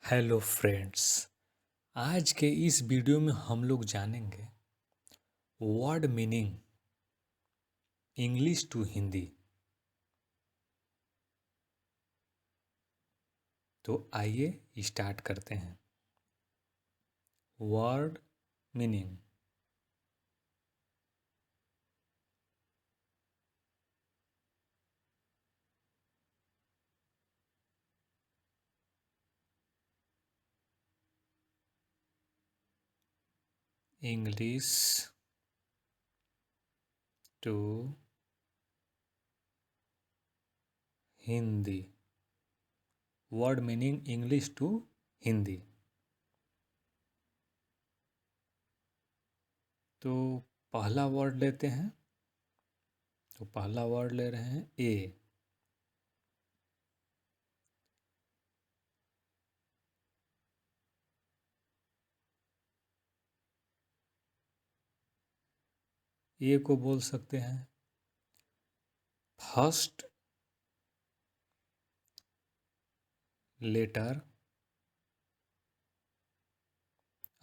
Hello friends. आज के इस वीडियो में हम लोग जानेंगे word meaning English to Hindi. तो आइए स्टार्ट करते हैं। Word meaning. English to Hindi. Word meaning English to Hindi. तो पहला वर्ड लेते हैं। तो पहला वर्ड ले रहे हैं ए। ए को बोल सकते हैं first letter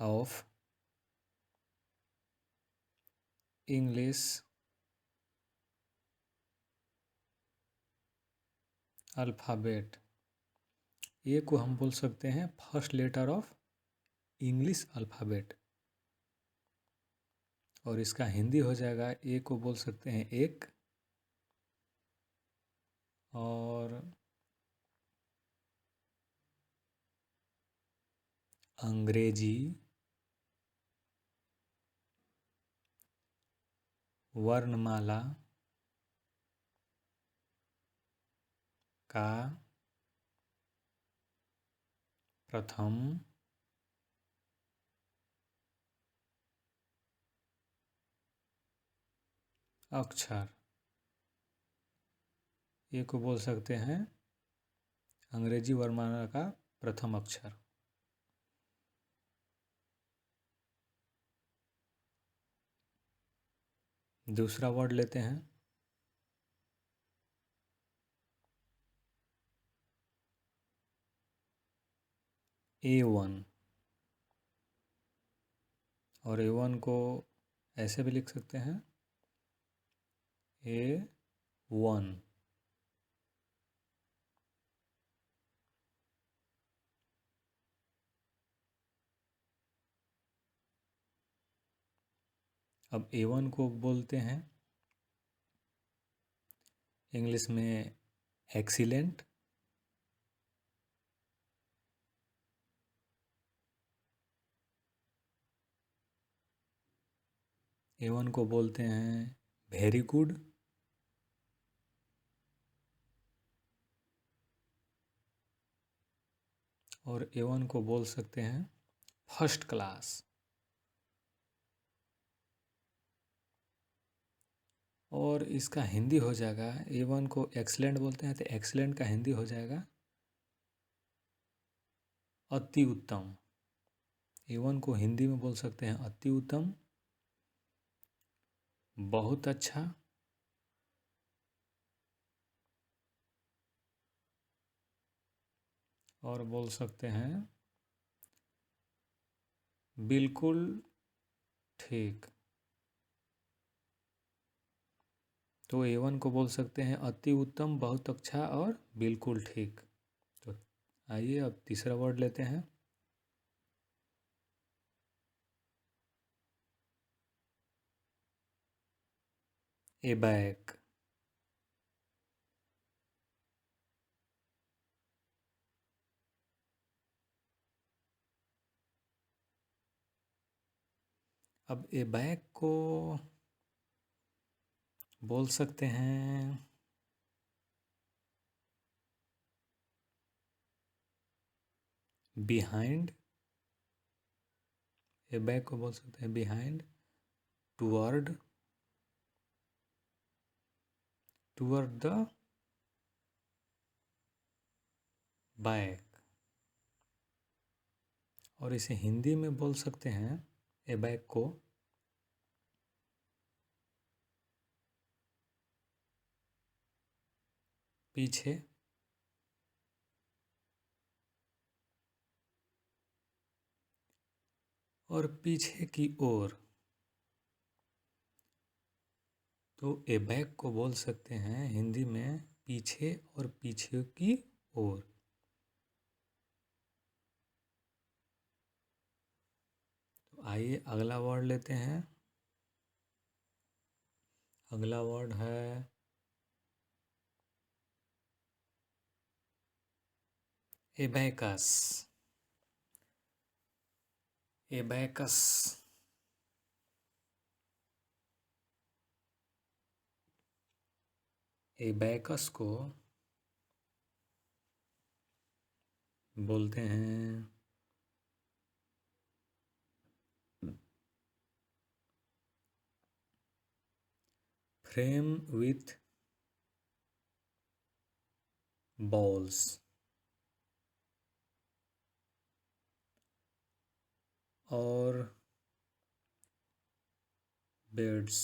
of English alphabet. A को हम बोल सकते हैं first letter of English alphabet. और इसका हिंदी हो जाएगा, ए को बोल सकते हैं एक, और अंग्रेजी वर्णमाला का प्रथम अक्षर। ए को बोल सकते हैं अंग्रेजी वर्णमाला का प्रथम अक्षर। दूसरा वर्ड लेते हैं A1। और A1 को ऐसे भी लिख सकते हैं A1। अब A1 को बोलते हैं इंग्लिश में एक्सीलेंट। A1 को बोलते हैं वेरी गुड। और A1 को बोल सकते हैं फर्स्ट क्लास। और इसका हिंदी हो जाएगा, A1 को एक्सीलेंट बोलते हैं तो एक्सीलेंट का हिंदी हो जाएगा अति उत्तम। A1 को हिंदी में बोल सकते हैं अति उत्तम, बहुत अच्छा, और बोल सकते हैं बिल्कुल ठीक। तो A1 को बोल सकते हैं अति उत्तम, बहुत अच्छा और बिल्कुल ठीक। तो आइए अब तीसरा वर्ड लेते हैं एबैक। अब एबैक को बोल सकते हैं बिहाइंड। एबैक को बोल सकते हैं behind, toward, toward the back. और इसे हिंदी में बोल सकते हैं एबैक को पीछे। और पीछे की ओर। तो एबैक को बोल सकते हैं हिंदी में पीछे और पीछे की ओर। तो आइए अगला वर्ड लेते हैं। अगला वर्ड है एबैकस। एबैकस। एबैकस को बोलते हैं फ्रेम विथ बॉल्स और बेड्स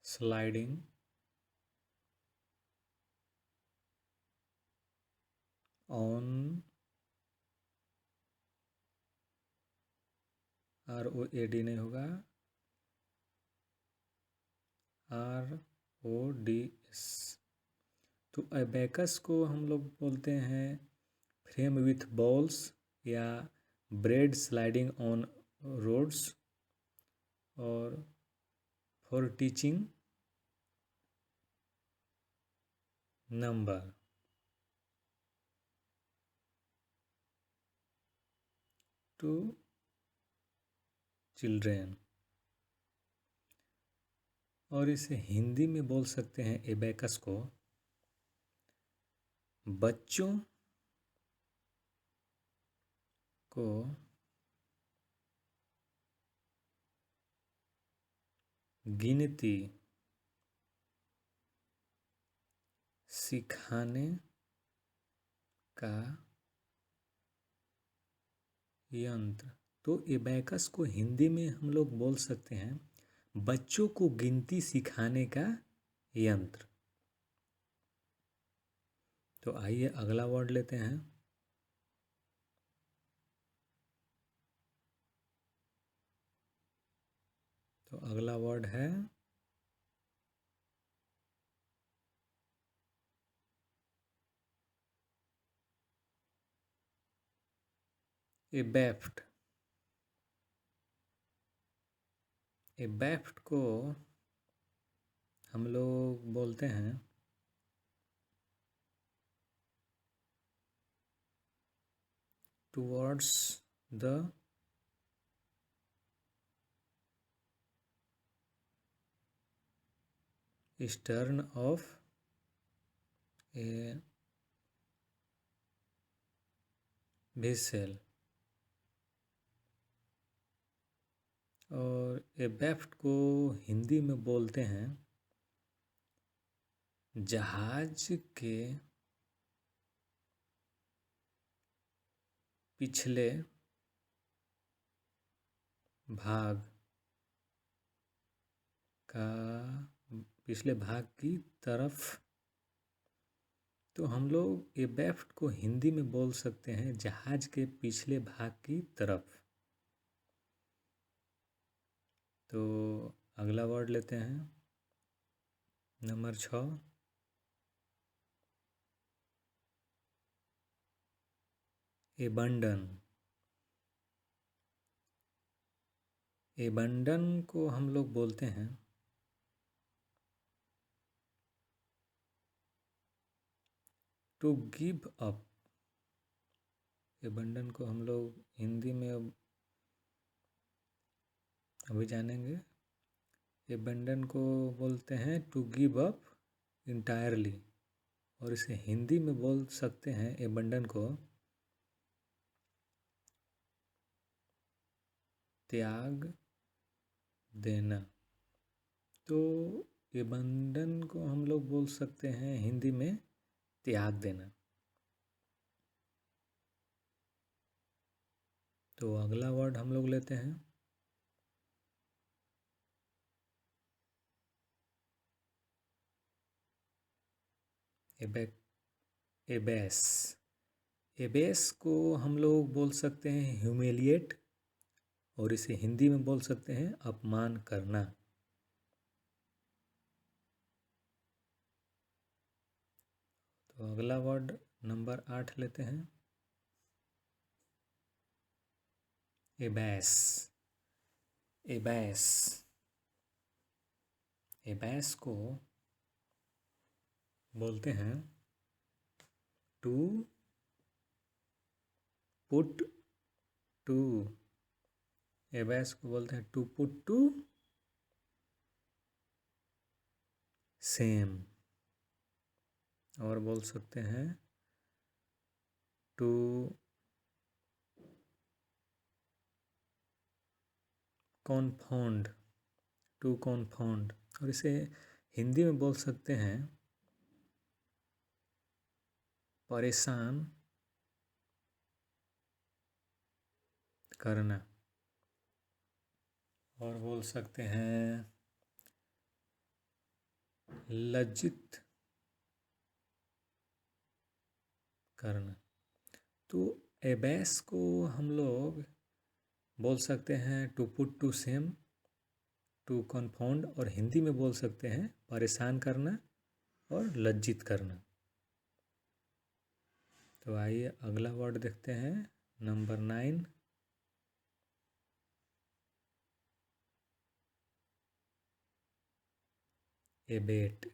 स्लाइडिंग ऑन ROAD नहीं होगा, RODS। तो एबैकस को हम लोग बोलते हैं फ्रेम विथ बॉल्स या ब्रेड स्लाइडिंग ऑन रोड्स और for teaching number two children. और इसे हिंदी में बोल सकते हैं एबैकस को बच्चों को गिनती सिखाने का यंत्र। तो एबैकस को हिंदी में हम लोग बोल सकते हैं बच्चों को गिनती सिखाने का यंत्र। तो आइए अगला वर्ड लेते हैं। तो अगला वर्ड है एबैफ्ट। एबैफ्ट को हम लोग बोलते हैं towards the stern of a vessel। और एबैफ्ट को हिंदी में बोलते हैं जहाज के पिछले भाग का पिछले भाग की तरफ। तो हम लोग एबैफ्ट को हिंदी में बोल सकते हैं जहाज के पिछले भाग की तरफ। तो अगला वर्ड लेते हैं नंबर 6 एबंडन। एबंडन को हम लोग बोलते हैं टू गिव अप। एबंडन को हम लोग हिंदी में अभी जानेंगे। एबंडन को बोलते हैं टू गिव अप इंटायरली। और इसे हिंदी में बोल सकते हैं एबंडन को त्याग देना। तो एबंडन को हम लोग बोल सकते हैं हिंदी में त्याग देना। तो अगला वर्ड हम लोग लेते हैं एबैक एबैस। एबेस को हम लोग बोल सकते हैं ह्यूमिलिएट, और इसे हिंदी में बोल सकते हैं अपमान करना। तो अगला वर्ड नंबर 8 लेते हैं, एबैस। एबैस, एबैस को बोलते हैं टू पुट टू। एबैस को बोलते हैं टू पुट टू सेम, और बोल सकते हैं टू कॉन्फाउंड, टू कॉन्फाउंड। और इसे हिंदी में बोल सकते हैं परेशान करना, और बोल सकते हैं लज्जित करना। तो एबैस को हम लोग बोल सकते हैं to put to shame, to confound, और हिंदी में बोल सकते हैं परेशान करना और लज्जित करना। तो आइए अगला वर्ड देखते हैं, नंबर 9, एबेट।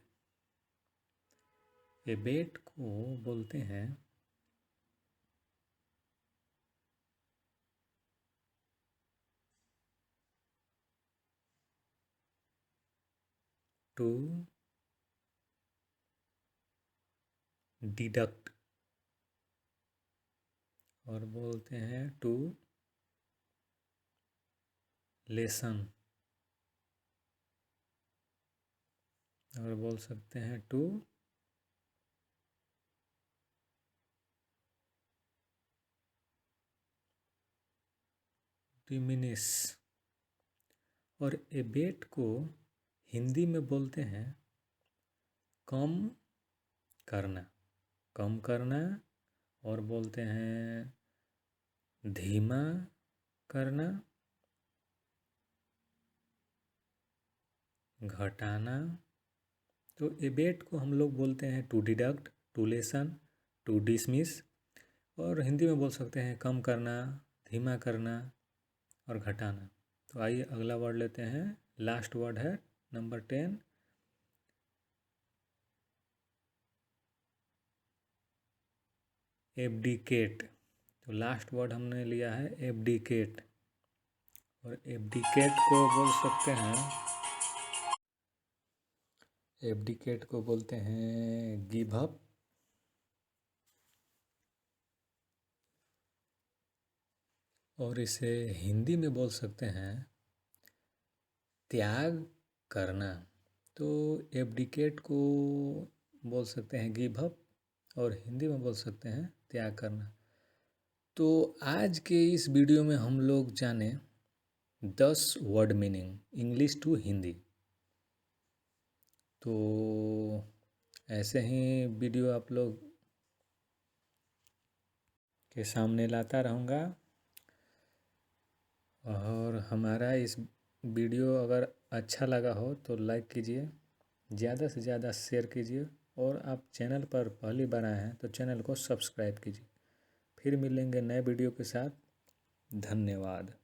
एबेट को बोलते हैं टू डिडक्ट, और बोलते हैं टू लेसन, और बोल सकते हैं टू डिमिनिश। और एबेट को हिंदी में बोलते हैं कम करना, कम करना, और बोलते हैं धीमा करना, घटाना। तो एबेट को हम लोग बोलते हैं to deduct, to lessen, to dismiss, और हिंदी में बोल सकते हैं कम करना, धीमा करना और घटाना। तो आइए अगला वर्ड लेते हैं, लास्ट वर्ड है नंबर 10, एब्डिकेट। तो लास्ट वर्ड हमने लिया है एब्डिकेट, और एब्डिकेट को बोल सकते हैं, एब्डिकेट को बोलते हैं गिव अप, और इसे हिंदी में बोल सकते हैं त्याग करना। तो एब्डिकेट को बोल सकते हैं गिव अप, और हिंदी में बोल सकते हैं त्याग करना। तो आज के इस वीडियो में हम लोग जाने 10 word meaning English to Hindi. तो ऐसे ही वीडियो आप लोग के सामने लाता रहूँगा, और हमारा इस वीडियो अगर अच्छा लगा हो तो लाइक कीजिए, ज़्यादा से ज़्यादा शेयर कीजिए, और आप चैनल पर पहली बार आए हैं तो चैनल को सब्सक्राइब कीजिए। फिर मिलेंगे नए वीडियो के साथ। धन्यवाद।